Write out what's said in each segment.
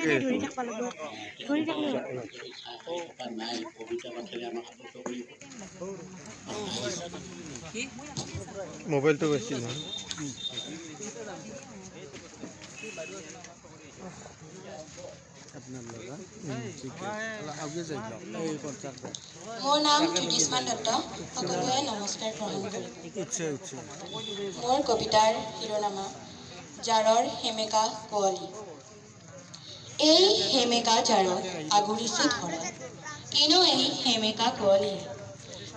ধৰি থাকবা লাগব ধৰি থাকলে মোবাইলটো বেশি না মোৰ নাম জ্যোতিষ্মান দত্ত সকলোৱে নমস্কাৰ গ্ৰহণ কৰিব মোৰ কবিতাৰ শিৰোনামা জাৰৰ সেমেকা কুঁৱলী এই সেমেকা জাৰত আগুৰিছে ধৰা কিনো এই সেমেকা কুঁৱলী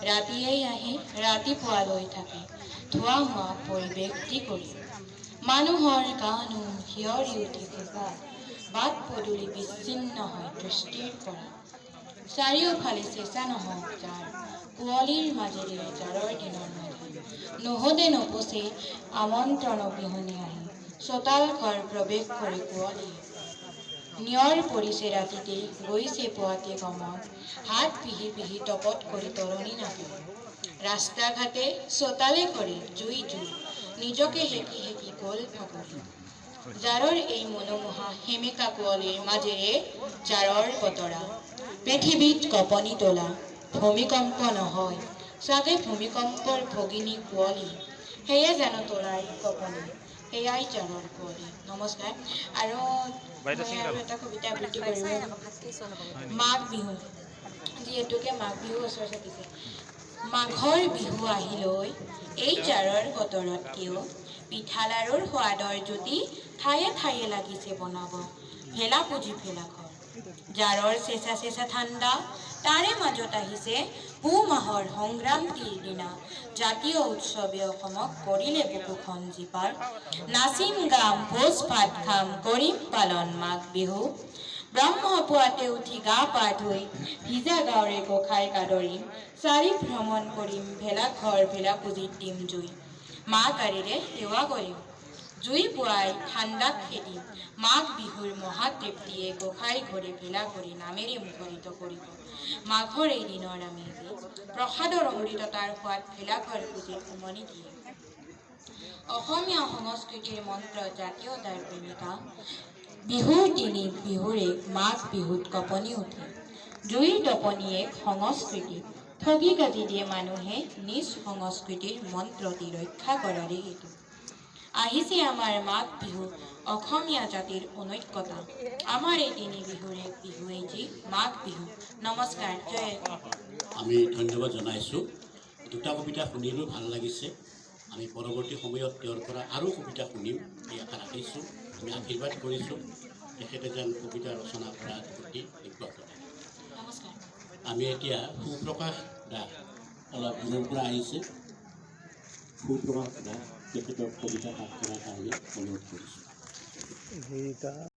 ৰাতিয়েই আহি ৰাতিপুৱালৈ থাকে ধোৱা হোৱা পৰিৱেশটি কৰি মানুহৰ গানো হিয়ৰি উঠি খোজা বাট পদূলি বিচ্ছিন্ন হয় দৃষ্টিৰ পৰা চাৰিওফালে চেঁচা নহওক জাৰ কুঁৱলীৰ মাজেৰে জাৰৰ দিনৰ মাজে নহোদে নপচে আমন্ত্ৰণ অবিহনে আহি চোতাল ঘৰ প্ৰৱেশ কৰে কুঁৱলীয়ে নিয়ৰ পৰিছে ৰাতিতে গৈছে পুৱাতে গমন হাত পিহি পিহি টপত কৰি তৰণি নাপে ৰাস্তা ঘাটে চোতালে কৰে জুই জুই নিজকে হেকি হেকি গ'ল ভাগৰি জাৰৰ এই মনোমোহা সেমেকা কুঁৱলীৰ মাজেৰে জাৰৰ বতৰা পৃথিৱীত কঁপনি তোলা ভূমিকম্প নহয় চাগে ভূমিকম্পৰ ভগিনী কুঁৱলী সেয়ে জানো তোলাই কঁপনি সেয়াই জাৰৰ কুঁৱলী নমস্কাৰ আৰু এটা কবিতা আবৃত্তি কৰিব মাঘ বিহু যিহেতুকে মাঘ বিহু ওচৰ চাপিছে মাঘৰ বিহু আহিলৈ এই জাৰৰ বতৰত কিয় পিঠা লাৰুৰ সোৱাদৰ জ্যোতি ঠায়ে ঠায়ে লাগিছে বনাব ভেলা পুজি ভেলাঘৰ জাৰৰ চেঁচা চেঁচা ঠাণ্ডা তাৰে মাজত আহিছে পুহ মাহৰ সংগ্ৰান্তিৰ দিনা জাতীয় উৎসৱে অসমক কৰিলে বুকুখন জীপাৰ নাচিম গাম ভোজ ভাত খাম কৰিম পালন মাঘ বিহু ব্ৰহ্মপুৱাতে উঠি গা পা ধুই ভিজা গাঁৱৰে গোসাঁই কাদৰিম চাৰি ভ্ৰমণ কৰিম ভেলাঘৰ ভেলা পুজিত দিম জুই মা গাড়ীৰে সেৱা কৰিম জুই পুৱাই ঠাণ্ডাত খেদিম মাঘ বিহুৰ মহাতৃপ্তিয়ে গোসাঁই ঘৰে ভেলা ঘৰে নামেৰে মুখৰিত কৰিব মাঘৰ এই দিনৰ আমেজে প্ৰসাদৰ অমৃততাৰ সোৱাদ ভেলাঘৰ পুজিত উমনি দিয়ে অসমীয়া সংস্কৃতিৰ মন্ত্ৰ জাতীয়তাৰ প্ৰেমিকা বিহুৰ তিনি বিহুৰে মাঘ বিহুত কঁপনি উঠে জুইৰ টপনিয়ে সংস্কৃতি ঠগি কাটি দিয়ে মানুহে নিজ সংস্কৃতিৰ মন্ত্ৰটি ৰক্ষা কৰাৰে হেতু আহিছে আমাৰ মাঘ বিহু অসমীয়া জাতিৰ অনৈক্যতা আমাৰ এই তিনি বিহুৰে বিহুৱেই যি মাঘ বিহু নমস্কাৰ জয় আমি ধন্যবাদ জনাইছোঁ দুটা কবিতা শুনিলোঁ ভাল লাগিছে আমি পৰৱৰ্তী সময়ত তেওঁৰ পৰা আৰু কবিতা শুনিম এই আশা ৰাখিছোঁ আমি আশীৰ্বাদ কৰিছোঁ তেখেতে যেন কবিতা ৰচনা কৰাৰ প্ৰতি অব্যাহত থাকে আমি এতিয়া সুপ্ৰকাশ দাস অলপ দূৰৰ পৰা আহিছে সুপ্ৰকাশ দাস তেখেতৰ কবিতা পাঠ কৰাৰ কাৰণে অনুৰোধ কৰিছোঁ।